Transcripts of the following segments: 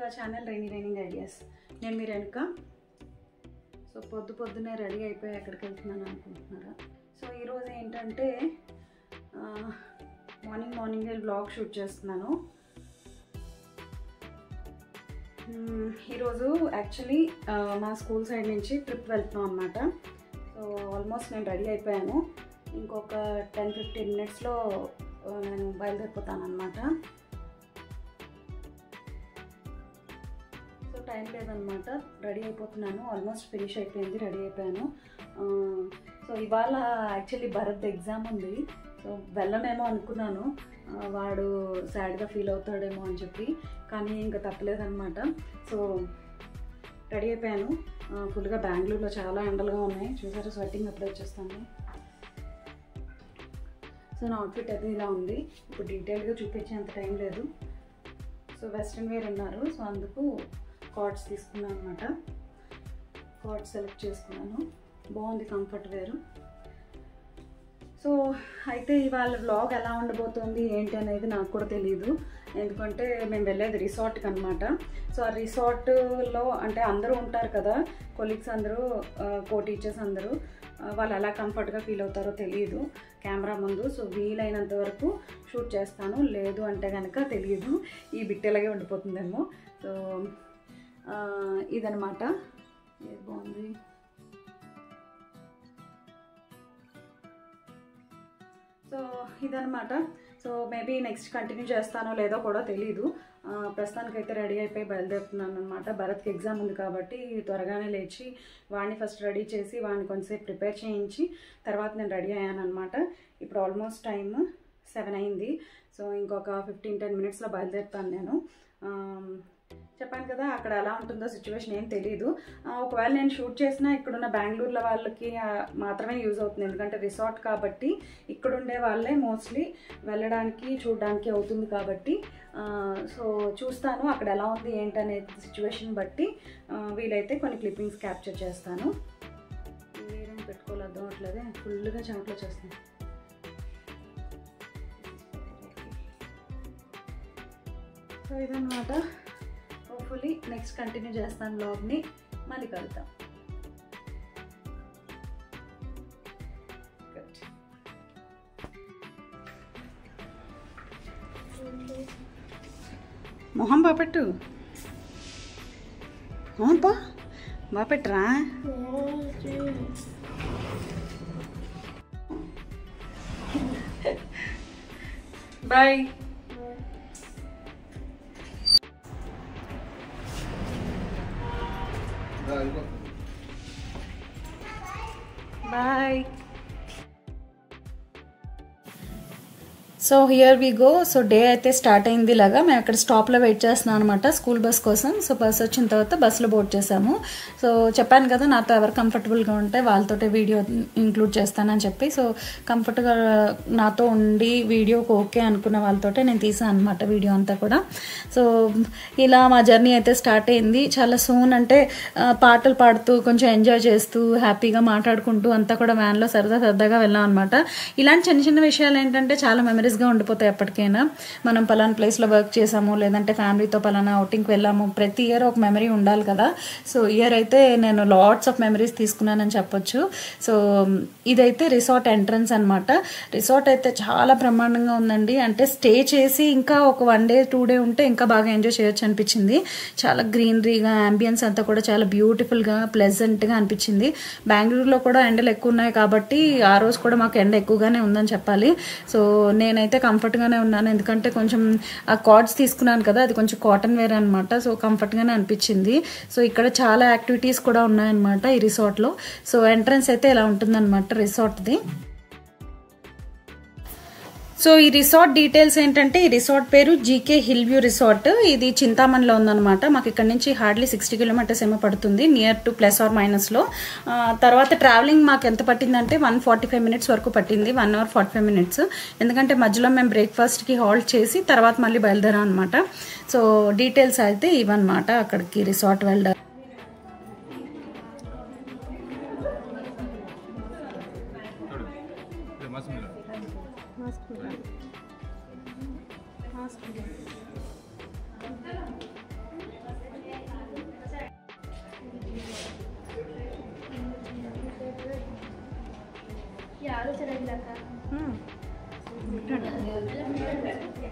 To our channel raining ideas. నేను మీ Renuka. So పొద్దున్నే ready అయిపోయి ఎక్కడికి వెళ్తున్నాను అనుకుంటున్నారా? సో ఈరోజు ఏంటంటే మార్నింగ్ వ్లాగ్ షూట్ చేస్తున్నాను. ఈరోజు యాక్చువల్లీ మా స్కూల్ సైడ్ నుంచి ట్రిప్ వెళ్తున్నాం అన్నమాట. సో ఆల్మోస్ట్ నేను రెడీ అయిపోయాను. ఇంకొక 10-15 మినిట్స్లో నేను బయలుదేరిపోతాను అన్నమాట. సో టైం లేదనమాట, రెడీ అయిపోతున్నాను. ఆల్మోస్ట్ ఫినిష్ అయిపోయింది, రెడీ అయిపోయాను. సో ఇవాళ యాక్చువల్లీ భరత్ ఎగ్జామ్ ఉంది. సో వెళ్ళనేమో అనుకున్నాను, వాడు సాడ్గా ఫీల్ అవుతాడేమో అని చెప్పి, కానీ ఇంకా తప్పలేదన్నమాట. సో రెడీ అయిపోయాను. ఫుల్గా బెంగళూరులో చాలా ఎండలుగా ఉన్నాయి, చూసారా స్వెట్టింగ్ అప్పుడే వచ్చేస్తాను. సో నా అవుట్ఫిట్ అయితే ఇలా ఉంది. ఇప్పుడు డీటెయిల్గా చూపించేంత టైం లేదు. సో వెస్ట్రన్ వేర్ అన్నారు, సో అందుకు కార్డ్స్ తీసుకున్నాను అనమాట. కార్డ్స్ సెలెక్ట్ చేసుకున్నాను, బాగుంది, కంఫర్ట్ వేరు. సో అయితే ఇవాళ వ్లాగ్ ఎలా ఉండబోతుంది ఏంటి అనేది నాకు కూడా తెలియదు, ఎందుకంటే మేము వెళ్ళేది రిసార్ట్కి అనమాట. సో ఆ రిసార్ట్లో అంటే అందరూ ఉంటారు కదా, కొలీగ్స్ అందరూ, కో టీచర్స్ అందరూ, వాళ్ళు ఎలా కంఫర్ట్గా ఫీల్ అవుతారో తెలియదు కెమెరా ముందు. సో వీలైనంత వరకు షూట్ చేస్తాను, లేదు అంటే కనుక తెలియదు, ఈ బిట్టెలాగే ఉండిపోతుందేమో. సో ఇదనమాట. ఏది బాగుంది, సో ఇదనమాట. సో మేబీ నెక్స్ట్ కంటిన్యూ చేస్తానో లేదో కూడా తెలీదు. ప్రస్తుతానికైతే రెడీ అయిపోయి బయలుదేరుతున్నాను అనమాట. భరత్కి ఎగ్జామ్ ఉంది కాబట్టి త్వరగానే లేచి వాడిని ఫస్ట్ రెడీ చేసి వాడిని కొంచెంసేపు ప్రిపేర్ చేయించి తర్వాత నేను రెడీ అయ్యాను అనమాట. ఇప్పుడు ఆల్మోస్ట్ టైం 7 అయింది. సో ఇంకొక 15-10 మినిట్స్లో బయలుదేరుతాను నేను. చెప్పాను కదా, అక్కడ ఎలా ఉంటుందో సిచ్యువేషన్ ఏం తెలీదు. ఒకవేళ నేను షూట్ చేసినా ఇక్కడున్న బెంగళూరులో వాళ్ళకి మాత్రమే యూజ్ అవుతుంది, ఎందుకంటే రిసార్ట్ కాబట్టి ఇక్కడుండే వాళ్ళే మోస్ట్లీ వెళ్ళడానికి చూడడానికి అవుతుంది కాబట్టి. సో చూస్తాను అక్కడ ఎలా ఉంది ఏంటనే సిచ్యువేషన్ బట్టి వీలైతే కొన్ని క్లిప్పింగ్స్ క్యాప్చర్ చేస్తాను. వేరేం పెట్టుకోవాలి అర్థం అవట్లేదే, ఫుల్గా చెమటలో చేస్తాను. సో ఇదన్నమాట. హోప్ఫుల్లీ నెక్స్ట్ కంటిన్యూ చేస్తాను బ్లాగ్ని, మళ్ళీ కలుద్దాం. మొహం బాపెట్టు, బాపెట్టరా. Bye. Bye. So here we go. So day అయితే స్టార్ట్ అయింది. ఇలాగా మేము అక్కడ స్టాప్లో వెయిట్ చేస్తున్నాం అనమాట స్కూల్ బస్ కోసం. సో బస్ వచ్చిన తర్వాత బస్సులో బోర్డ్ చేసాము. సో చెప్పాను కదా, నాతో ఎవరు కంఫర్టబుల్గా ఉంటే వాళ్ళతోటే వీడియో ఇంక్లూడ్ చేస్తానని చెప్పి. సో కంఫర్ట్గా నాతో ఉండి వీడియోకి ఓకే అనుకున్న వాళ్ళతోటే నేను తీసాను అనమాట వీడియో అంతా కూడా. సో ఇలా మా జర్నీ అయితే స్టార్ట్ అయింది. చాలా సూన్ అంటే పాటలు పాడుతూ కొంచెం ఎంజాయ్ చేస్తూ హ్యాపీగా మాట్లాడుకుంటూ అంతా కూడా వ్యాన్లో సరదాగా వెళ్ళాం అనమాట. ఇలాంటి చిన్న విషయాలు ఏంటంటే చాలా మెమరీస్గా ఉండిపోతాయి ఎప్పటికైనా. మనం పలానా ప్లేస్లో వర్క్ చేసాము, లేదంటే ఫ్యామిలీతో పలానా అవుటింగ్కి వెళ్ళాము, ప్రతి ఇయర్ ఒక మెమరీ ఉండాలి కదా. సో ఇయర్ అయితే నేను లాట్స్ ఆఫ్ మెమరీస్ తీసుకున్నానని చెప్పొచ్చు. సో ఇదైతే రిసార్ట్ ఎంట్రన్స్ అనమాట. రిసార్ట్ అయితే చాలా బ్రహ్మాండంగా ఉందండి. అంటే స్టే చేసి ఇంకా ఒక 1 day 2 day ఉంటే ఇంకా బాగా ఎంజాయ్ చేయొచ్చు అనిపించింది. చాలా గ్రీనరీగా, అంబియన్స్ అంతా కూడా చాలా బ్యూటిఫుల్గా ప్లెజెంట్గా అనిపించింది. బెంగళూరులో కూడా ఎండలు ఎక్కువ ఉన్నాయి కాబట్టి ఆ రోజు కూడా మాకు ఎండ ఎక్కువగానే ఉందని చెప్పాలి. సో నేనైతే కంఫర్ట్గానే ఉన్నాను, ఎందుకంటే కొంచెం ఆ కార్డ్స్ తీసుకున్నాను కదా, అది కొంచెం కాటన్ వేర్ అనమాట. సో కంఫర్ట్గానే అనిపించింది. సో ఇక్కడ చాలా యాక్టివిటీస్ కూడా ఉన్నాయన్నమాట ఈ రిసార్ట్లో. సో ఎంట్రన్స్ అయితే ఇలా ఉంటుందన్నమాట రిసార్ట్ది. సో ఈ రిసార్ట్ డీటెయిల్స్ ఏంటంటే, ఈ రిసార్ట్ పేరు జీకే హిల్ వ్యూ రిసార్ట్. ఇది చింతామణిలో ఉందన్నమాట. మాకు ఇక్కడ నుంచి హార్డ్లీ 60 kilometers ఏమో పడుతుంది, నియర్ టు +or-. తర్వాత ట్రావెలింగ్ మాకు ఎంత పట్టిందంటే 145 minutes వరకు పట్టింది, 1 hour 45 minutes. ఎందుకంటే మధ్యలో మేము బ్రేక్ఫాస్ట్కి హాల్ట్ చేసి తర్వాత మళ్ళీ బయలుదేరాం అనమాట. సో డీటెయిల్స్ అయితే ఇవన్నమాట అక్కడికి రిసార్ట్ వెళ్ళారు.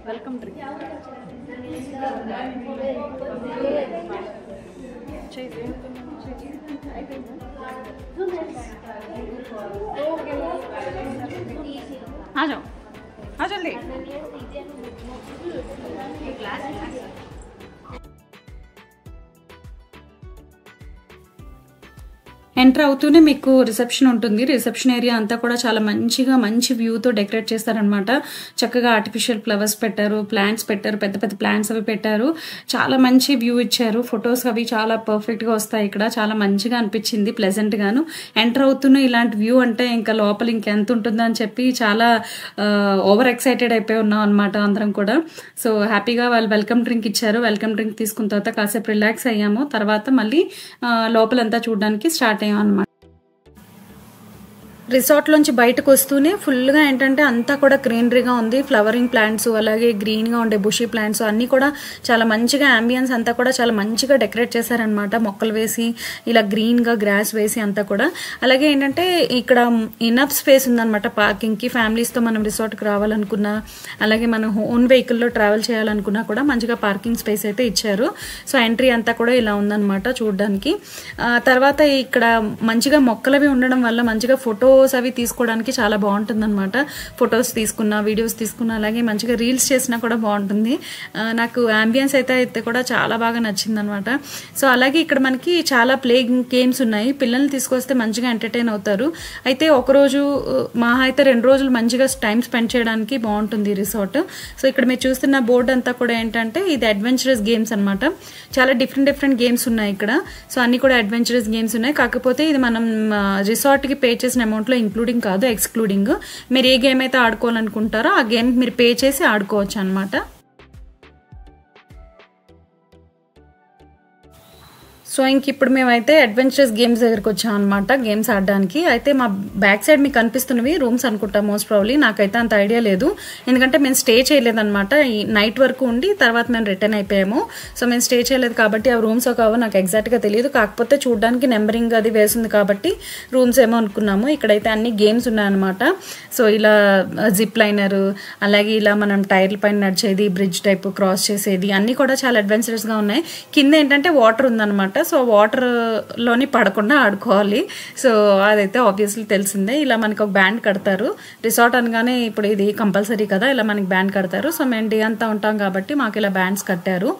వెల్కమ్ డ్రింక్ आ जाओ आ जल्दी ఎంటర్ అవుతూనే మీకు రిసెప్షన్ ఉంటుంది. రిసెప్షన్ ఏరియా అంతా కూడా చాలా మంచిగా మంచి వ్యూతో డెకరేట్ చేస్తారనమాట. చక్కగా ఆర్టిఫిషియల్ ఫ్లవర్స్ పెట్టారు, ప్లాంట్స్ పెట్టారు, పెద్ద పెద్ద ప్లాంట్స్ అవి పెట్టారు. చాలా మంచి వ్యూ ఇచ్చారు. ఫొటోస్ అవి చాలా పర్ఫెక్ట్ గా వస్తాయి. ఇక్కడ చాలా మంచిగా అనిపించింది, ప్లెజెంట్ గాను. ఎంటర్ అవుతూనే ఇలాంటి వ్యూ అంటే ఇంకా లోపల ఇంకెంత ఉంటుందో అని చెప్పి చాలా ఓవర్ ఎక్సైటెడ్ అయిపోయి ఉన్నాం అనమాట అందరం కూడా. సో హ్యాపీగా వాళ్ళు వెల్కమ్ డ్రింక్ ఇచ్చారు. వెల్కమ్ డ్రింక్ తీసుకున్న తర్వాత కాసేపు రిలాక్స్ అయ్యాము. తర్వాత మళ్ళీ లోపలంతా చూడడానికి స్టార్ట్ అయ్యాం అనమాట. రిసార్ట్ లోంచి బయటకు వస్తూనే ఫుల్గా ఏంటంటే అంతా కూడా గ్రీనరీగా ఉంది. ఫ్లవరింగ్ ప్లాంట్స్, అలాగే గ్రీన్గా ఉండే బుషీ ప్లాంట్స్ అన్నీ కూడా చాలా మంచిగా అంబియన్స్ అంతా కూడా చాలా మంచిగా డెకరేట్ చేశారనమాట. మొక్కలు వేసి ఇలా గ్రీన్గా గ్రాస్ వేసి అంతా కూడా. అలాగే ఏంటంటే ఇక్కడ ఇనఫ్ స్పేస్ ఉందన్నమాట పార్కింగ్కి. ఫ్యామిలీస్తో మనం రిసార్ట్కి రావాలనుకున్నా, అలాగే మనం ఓన్ వెహికల్లో ట్రావెల్ చేయాలనుకున్నా కూడా మంచిగా పార్కింగ్ స్పేస్ అయితే ఇచ్చారు. సో ఎంట్రీ అంతా కూడా ఇలా ఉందన్నమాట చూడడానికి. తర్వాత ఇక్కడ మంచిగా మొక్కలవి ఉండడం వల్ల మంచిగా ఫోటోస్ అవి తీసుకోవడానికి చాలా బాగుంటుంది అనమాట. ఫొటోస్ తీసుకున్నా, వీడియోస్ తీసుకున్నా, అలాగే మంచిగా రీల్స్ చేసినా కూడా బాగుంటుంది. నాకు అంబియన్స్ అయితే కూడా చాలా బాగా నచ్చింది అనమాట. సో అలాగే ఇక్కడ మనకి చాలా ప్లే గేమ్స్ ఉన్నాయి. పిల్లల్ని తీసుకొస్తే మంచిగా ఎంటర్టైన్ అవుతారు. అయితే ఒకరోజు మహా అయితే 2 రోజులు మంచిగా టైం స్పెండ్ చేయడానికి బాగుంటుంది రిసార్ట్. సో ఇక్కడ మీరు చూస్తున్న బోర్డు అంతా కూడా ఏంటంటే ఇది అడ్వెంచరస్ గేమ్స్ అనమాట. చాలా డిఫరెంట్ గేమ్స్ ఉన్నాయి ఇక్కడ. సో అన్ని కూడా అడ్వెంచరస్ గేమ్స్ ఉన్నాయి. కాకపోతే ఇది మనం రిసార్ట్కి పే చేసిన అమౌంట్ లో ఇంక్లూడింగ్ కాదు, ఎక్స్క్లూడింగ్. మీరు ఏ గేమ్ అయితే ఆడుకోవాలనుకుంటారో ఆ గేమ్ మీరు పే చేసి ఆడుకోవచ్చు అనమాట. సో ఇంక ఇప్పుడు మేమైతే అడ్వెంచరస్ గేమ్స్ దగ్గరికి వచ్చాం అనమాట, గేమ్స్ ఆడడానికి. అయితే మా బ్యాక్ సైడ్ మీకు కనిపిస్తున్నవి రూమ్స్ అనుకుంటా మోస్ట్ ప్రాబ్లీ. నాకైతే అంత ఐడియా లేదు, ఎందుకంటే మేము స్టే చేయలేదన్నమాట. ఈ నైట్ వరకు ఉండి తర్వాత మేము రిటర్న్ అయిపోయాము. సో మేము స్టే చేయలేదు కాబట్టి ఆ రూమ్స్ కావో నాకు ఎగ్జాక్ట్గా తెలియదు. కాకపోతే చూడడానికి నెంబరింగ్ అది వేసింది కాబట్టి రూమ్స్ ఏమో అనుకున్నాము. ఇక్కడైతే అన్ని గేమ్స్ ఉన్నాయన్నమాట. సో ఇలా జిప్ లైనర్, అలాగే ఇలా మనం టైర్ల పైన నడిచేది, బ్రిడ్జ్ టైప్ క్రాస్ చేసేది, అన్నీ కూడా చాలా అడ్వెంచరస్గా ఉన్నాయి. కింద ఏంటంటే వాటర్ ఉందన్నమాట. సో వాటర్ లోని పడకుండా ఆడుకోవాలి. సో అదైతే ఆబ్వియస్లీ తెలిసిందే. ఇలా మనకి ఒక బ్యాండ్ కడతారు. రిసార్ట్ అనగానే ఇప్పుడు ఇది కంపల్సరీ కదా, ఇలా మనకి బ్యాండ్ కడతారు. సో మేము డే అంతా ఉంటాం కాబట్టి మాకు ఇలా బ్యాండ్స్ కట్టారు.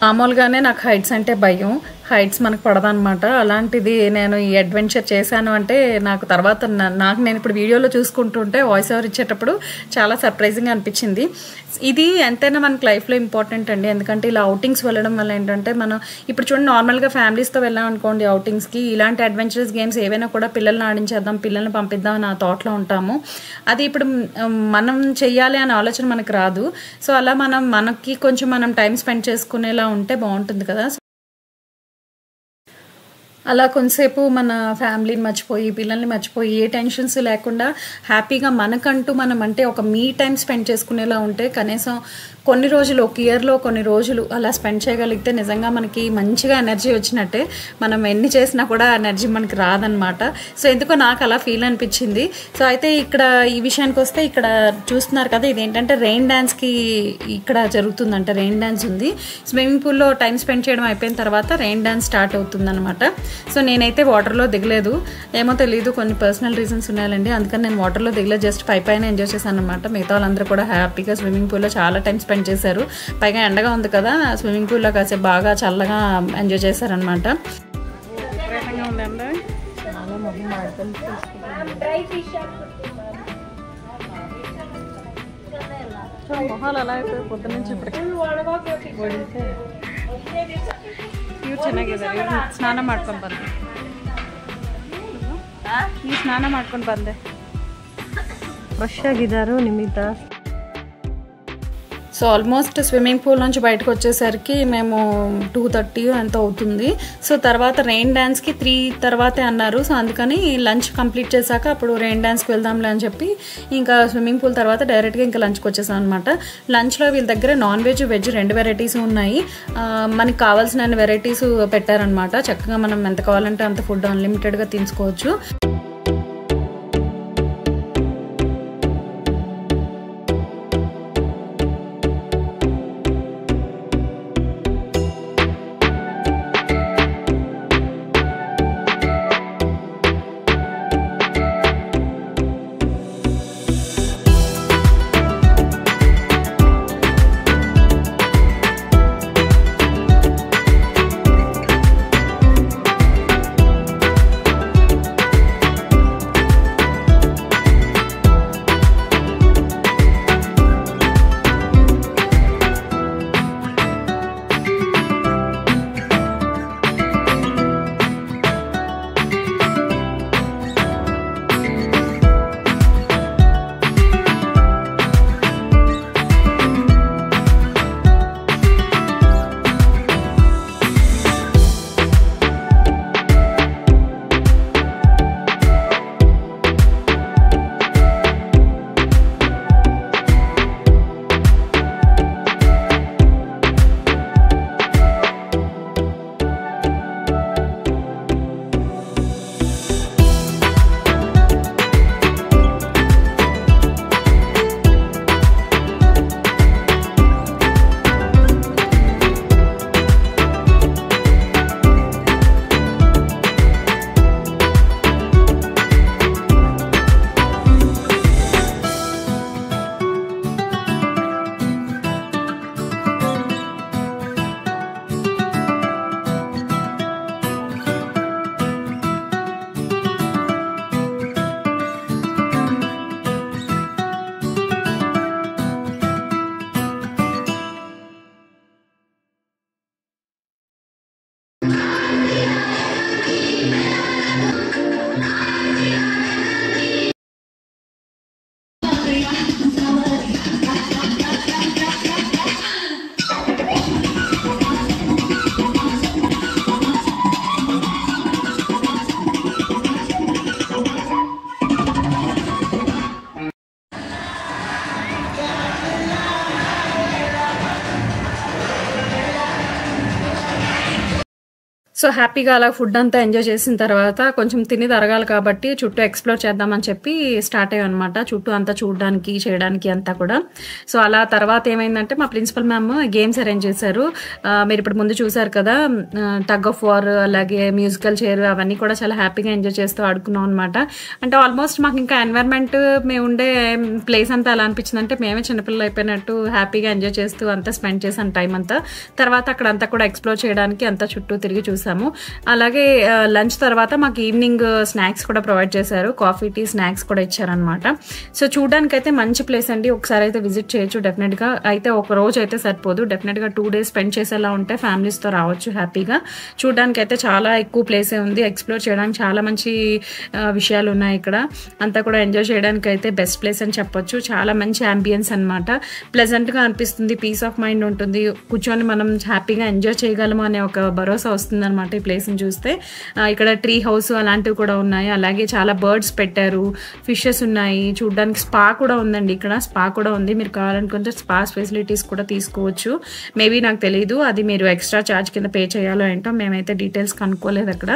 మామూలుగానే నాకు హైట్స్ అంటే భయం, హైట్స్ మనకు పడదనమాట. అలాంటిది నేను ఈ అడ్వెంచర్ చేశాను అంటే నాకు తర్వాత నేను ఇప్పుడు వీడియోలో చూసుకుంటుంటే వాయిస్ ఓవర్ ఇచ్చేటప్పుడు చాలా సర్ప్రైజింగ్గా అనిపించింది. ఇది ఎంతైనా మనకి లైఫ్లో ఇంపార్టెంట్ అండి. ఎందుకంటే ఇలా అవుటింగ్స్ వెళ్ళడం వల్ల ఏంటంటే మనం ఇప్పుడు చూడండి, నార్మల్గా ఫ్యామిలీస్తో వెళ్ళాం అనుకోండి అవుటింగ్స్కి, ఇలాంటి అడ్వెంచరస్ గేమ్స్ ఏవైనా కూడా పిల్లల్ని ఆడించేద్దాం, పిల్లల్ని పంపిద్దాం అని ఆ థాట్లో ఉంటాము. అది ఇప్పుడు మనం చెయ్యాలి అనే ఆలోచన మనకు రాదు. సో అలా మనకి కొంచెం మనం టైం స్పెండ్ చేసుకునేలా ఉంటే బాగుంటుంది కదా. అలా కొంతసేపు మన ఫ్యామిలీని మర్చిపోయి పిల్లల్ని మర్చిపోయి ఏ టెన్షన్స్ లేకుండా హ్యాపీగా మనకంటూ మనం అంటే ఒక మీ టైం స్పెండ్ చేసుకునేలా ఉంటే కనీసం కొన్ని రోజులు ఒక ఇయర్లో కొన్ని రోజులు అలా స్పెండ్ చేయగలిగితే నిజంగా మనకి మంచిగా ఎనర్జీ వచ్చినట్టే. మనం ఎన్ని చేసినా కూడా ఎనర్జీ మనకి రాదనమాట. సో ఎందుకో నాకు అలా ఫీల్ అనిపించింది. సో అయితే ఇక్కడ ఈ విషయానికి వస్తే ఇక్కడ చూస్తున్నారు కదా, ఇదేంటంటే రెయిన్ డ్యాన్స్కి ఇక్కడ జరుగుతుందంట. రెయిన్ డ్యాన్స్ ఉంది. స్విమ్మింగ్ పూల్లో టైం స్పెండ్ చేయడం అయిపోయిన తర్వాత రెయిన్ డ్యాన్స్ స్టార్ట్ అవుతుందన్నమాట. సో నేనైతే వాటర్లో దిగలేదు, ఏమో తెలియదు, కొన్ని పర్సనల్ రీజన్స్ ఉన్నాయండి, అందుకని నేను వాటర్లో దిగలేదు. జస్ట్ పైన ఎంజాయ్ చేశాను అనమాట. మిగతా వాళ్ళందరూ కూడా హ్యాపీగా స్విమ్మింగ్ పూల్లో చాలా టైం స్పెండ్ చేశారు. పైగా ఎండగా ఉంది కదా, స్విమ్మింగ్ పూల్లో కాసేపు బాగా చల్లగా ఎంజాయ్ చేశారనమాట. మొహాలు అలా అయిపోయి పొద్దు నుంచి ಇವ್ರು ಚೆನ್ನಾಗಿದ್ದಾರೆ. ಇವ್ರು ಸ್ನಾನ ಮಾಡ್ಕೊಂಡು ಬಂದೆ. ನೀವು ಸ್ನಾನ ಮಾಡ್ಕೊಂಡು ಬಂದೆ. ಫ್ರೆಶ್ ಆಗಿದ್ದಾರೆ ನಿಮಿತ್ತ. సో ఆల్మోస్ట్ స్విమ్మింగ్ పూల్ నుంచి బయటకు వచ్చేసరికి మేము 2:30 ఎంత అవుతుంది. సో తర్వాత రెయిన్ డ్యాన్స్కి 3 తర్వాతే అన్నారు. సో అందుకని లంచ్ కంప్లీట్ చేశాక అప్పుడు రెయిన్ డ్యాన్స్కి వెళ్దాంలే అని చెప్పి ఇంకా స్విమ్మింగ్ పూల్ తర్వాత డైరెక్ట్గా ఇంకా లంచ్కి వచ్చేసాం అనమాట. లంచ్లో వీళ్ళ దగ్గర నాన్ వెజ్ వెజ్ 2 వెరైటీస్ ఉన్నాయి. మనకి కావాల్సిన వెరైటీస్ పెట్టారనమాట. చక్కగా మనం ఎంత కావాలంటే అంత ఫుడ్ అన్లిమిటెడ్గా తీసుకోవచ్చు. సో హ్యాపీగా అలా ఫుడ్ అంతా ఎంజాయ్ చేసిన తర్వాత కొంచెం తిని తరగాలి కాబట్టి చుట్టూ ఎక్స్ప్లోర్ చేద్దామని చెప్పి స్టార్ట్ అయ్యాం అనమాట. చుట్టూ అంతా చూడడానికి చేయడానికి అంతా కూడా. సో అలా తర్వాత ఏమైందంటే మా ప్రిన్సిపల్ మ్యామ్ గేమ్స్ అరేంజ్ చేశారు. మీరు ఇప్పుడు ముందు చూసారు కదా, టగ్ ఆఫ్ వార్, అలాగే మ్యూజికల్ చైర్, అవన్నీ కూడా చాలా హ్యాపీగా ఎంజాయ్ చేస్తూ ఆడుకున్నాం అనమాట. అంటే ఆల్మోస్ట్ మాకు ఇంకా ఎన్వైర్న్మెంట్ మేము ఉండే ప్లేస్ అంతా ఎలా అనిపించింది అంటే మేమే చిన్నపిల్లలు అయిపోయినట్టు హ్యాపీగా ఎంజాయ్ చేస్తూ అంతా స్పెండ్ చేసాం టైం అంతా. తర్వాత అక్కడ అంతా కూడా ఎక్స్ప్లోర్ చేయడానికి అంతా చుట్టూ తిరిగి చూసాము. అలాగే లంచ్ తర్వాత మాకు ఈవినింగ్ స్నాక్స్ కూడా ప్రొవైడ్ చేశారు. కాఫీ, టీ, స్నాక్స్ కూడా ఇచ్చారనమాట. సో చూడడానికి అయితే మంచి ప్లేస్ అండి. ఒకసారి అయితే విజిట్ చేయొచ్చు డెఫినెట్గా. అయితే ఒక రోజు అయితే సరిపోదు, డెఫినెట్గా 2 days స్పెండ్ చేసేలా ఉంటే ఫ్యామిలీస్తో రావచ్చు హ్యాపీగా. చూడడానికి అయితే చాలా ఎక్కువ ప్లేసే ఉంది. ఎక్స్ప్లోర్ చేయడానికి చాలా మంచి విషయాలు ఉన్నాయి ఇక్కడ. అంతా కూడా ఎంజాయ్ చేయడానికి అయితే బెస్ట్ ప్లేస్ అని చెప్పొచ్చు. చాలా మంచి అంబియన్స్ అనమాట. ప్లెజెంట్గా అనిపిస్తుంది, పీస్ ఆఫ్ మైండ్ ఉంటుంది, కూర్చొని మనం హ్యాపీగా ఎంజాయ్ చేయగలము అనే ఒక భరోసా వస్తుంది అనమాట అనమాట ఈ ప్లేస్ని చూస్తే. ఇక్కడ ట్రీ హౌస్ అలాంటివి కూడా ఉన్నాయి, అలాగే చాలా బర్డ్స్ పెట్టారు, ఫిషెస్ ఉన్నాయి, చూడడానికి స్పా కూడా ఉందండి. ఇక్కడ స్పా కూడా ఉంది, మీరు కావాలనుకుంటే స్పా ఫెసిలిటీస్ కూడా తీసుకోవచ్చు. మేబీ నాకు తెలియదు, అది మీరు ఎక్స్ట్రా ఛార్జ్ కింద పే చేయాలో ఏంటో, మేమైతే డీటెయిల్స్ కనుక్కోలేదు అక్కడ.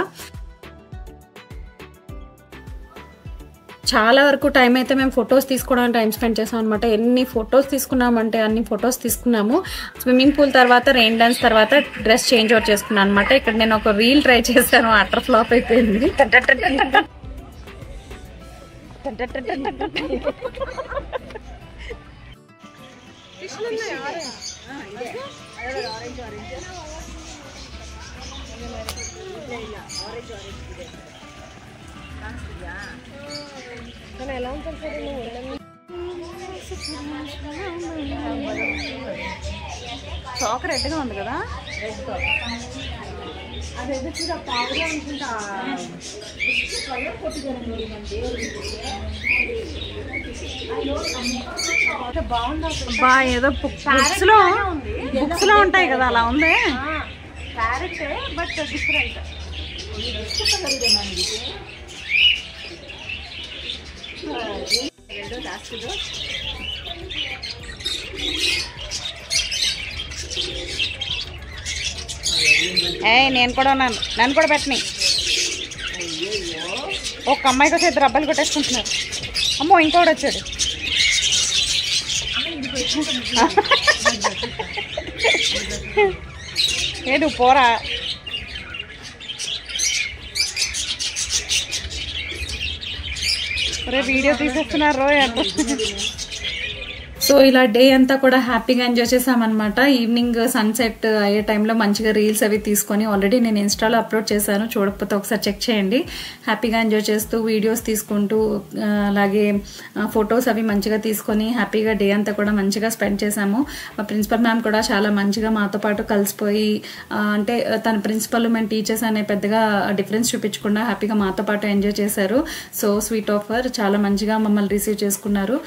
చాలా వరకు టైం అయితే మేము ఫొటోస్ తీసుకోవడానికి టైం స్పెండ్ చేసాం అనమాట. ఎన్ని ఫొటోస్ తీసుకున్నామంటే అన్ని ఫొటోస్ తీసుకున్నాము. స్విమ్మింగ్ పూల్ తర్వాత, రెయిన్ డాన్స్ తర్వాత డ్రెస్ చేంజ్ ఓవర్ చేసుకున్నాను అనమాట. ఇక్కడ నేను ఒక రీల్ ట్రై చేశాను, అటర్ ఫ్లాప్ అయిపోయింది. చాక్ రెడ్గా ఉంది కదా, అదేదో చూడ పావుగా అనుకుంటా. బా ఏదో బుక్స్ లో ఉంటాయి కదా, అలా ఉంది. Carrot but different. నేను కూడా ఉన్నాను, నన్ను కూడా పెట్టని. ఒక అమ్మాయి కోసం 2 అబ్బాయిలు కొట్టేసుకుంటున్నారు. అమ్మో ఇంకోటి వచ్చాడు. ఏడు పోరా. వీడియో తీసేస్తున్నారు అంటే. సో ఇలా డే అంతా కూడా హ్యాపీగా ఎంజాయ్ చేసామన్నమాట. ఈవినింగ్ సన్సెట్ అయ్యే టైంలో మంచిగా రీల్స్ అవి తీసుకొని ఆల్రెడీ నేను ఇన్స్టాలో అప్లోడ్ చేశాను, చూడకపోతే ఒకసారి చెక్ చేయండి. హ్యాపీగా ఎంజాయ్ చేస్తూ వీడియోస్ తీసుకుంటూ అలాగే ఫొటోస్ అవి మంచిగా తీసుకొని హ్యాపీగా డే అంతా కూడా మంచిగా స్పెండ్ చేశాము. మా ప్రిన్సిపల్ మ్యామ్ కూడా చాలా మంచిగా మాతో పాటు కలిసిపోయి, అంటే తన ప్రిన్సిపల్ మేము టీచర్స్ అనే పెద్దగా డిఫరెన్స్ చూపించకుండా హ్యాపీగా మాతో పాటు ఎంజాయ్ చేశారు. సో స్వీట్ ఆఫర్, చాలా మంచిగా మమ్మల్ని రిసీవ్ చేసుకున్నారు,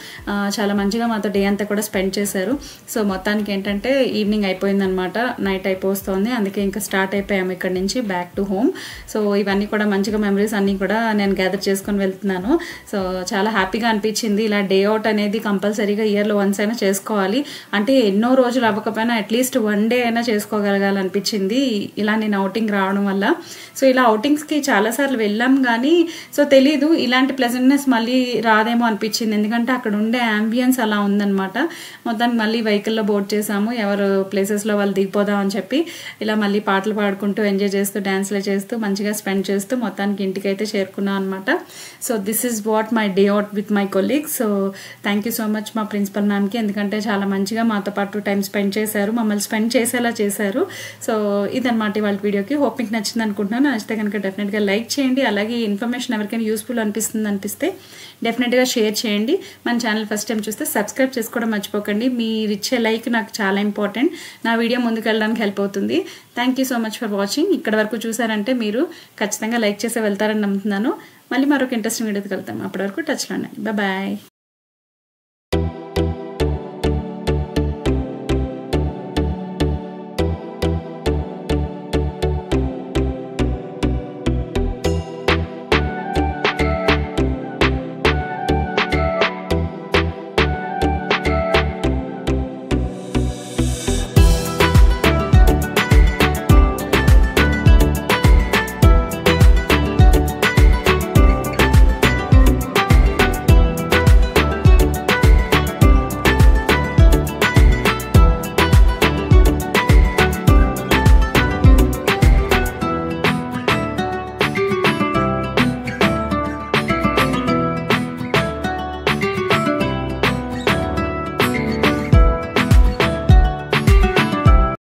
చాలా మంచిగా మాతో డే అంతా కూడా స్పెండ్ చేశారు. సో మొత్తానికి ఏంటంటే ఈవినింగ్ అయిపోయిందనమాట, నైట్ అయిపోతుంది. అందుకే ఇంకా స్టార్ట్ అయిపోయాము ఇక్కడ నుంచి బ్యాక్ టు హోమ్. సో ఇవన్నీ కూడా మంచిగా మెమరీస్ అన్నీ కూడా నేను గ్యాదర్ చేసుకొని వెళ్తున్నాను. సో చాలా హ్యాపీగా అనిపించింది. ఇలా డే అవుట్ అనేది కంపల్సరీగా ఇయర్లో వన్స్ అయినా చేసుకోవాలి. అంటే ఎన్నో రోజులు అవ్వకపోయినా అట్లీస్ట్ 1 డే అయినా చేసుకోగలగాలనిపించింది ఇలా నేను అవుటింగ్ రావడం వల్ల. సో ఇలా అవుటింగ్స్కి చాలాసార్లు వెళ్ళాం కానీ సో తెలీదు ఇలాంటి ప్లెజెంట్నెస్ మళ్ళీ రాదేమో అనిపించింది, ఎందుకంటే అక్కడ ఉండే అంబియన్స్ అలా ఉందన్నమాట. మొత్తానికి మళ్ళీ వెహికల్లో బోర్డ్ చేసాము, ఎవరు ప్లేసెస్లో వాళ్ళు దిగిపోదాం అని చెప్పి ఇలా మళ్ళీ పాటలు పాడుకుంటూ ఎంజాయ్ చేస్తూ డాన్స్లు చేస్తూ మంచిగా స్పెండ్ చేస్తూ మొత్తానికి ఇంటికి అయితే చేరుకున్నాం అనమాట. So this is what my day out with my colleagues. So thank you so much మా ప్రిన్సిపల్ మ్యామ్కి, ఎందుకంటే చాలా మంచిగా మాతో పాటు టైం స్పెండ్ చేశారు, మమ్మల్ని స్పెండ్ చేసేలా చేశారు. సో ఇదన్నమాట వాళ్ళ వీడియోకి. హోప్ మీకు నచ్చింది అనుకుంటున్నాను. నచ్చితే కనుక డెఫినెట్గా లైక్ చేయండి, అలాగే ఇన్ఫర్మేషన్ ఎవరికైనా యూస్ఫుల్ అనిపిస్తే డెఫినెట్గా షేర్ చేయండి. మన ఛానల్ ఫస్ట్ టైం చూస్తే సబ్స్క్రైబ్ చేసుకోవడం మర్చిపోకండి. మీరు ఇచ్చే లైక్ నాకు చాలా ఇంపార్టెంట్, నా వీడియో ముందుకు వెళ్ళడానికి హెల్ప్ అవుతుంది. Thank you so much for watching. ఇక్కడ వరకు చూసారంటే మీరు ఖచ్చితంగా లైక్ చేసి వెళ్తారని నమ్ముతున్నాను. మళ్ళీ మరొక ఇంట్రెస్టింగ్ వీడియోకి వెళ్తాం. అప్పటి వరకు టచ్లో ఉండండి. బాయ్.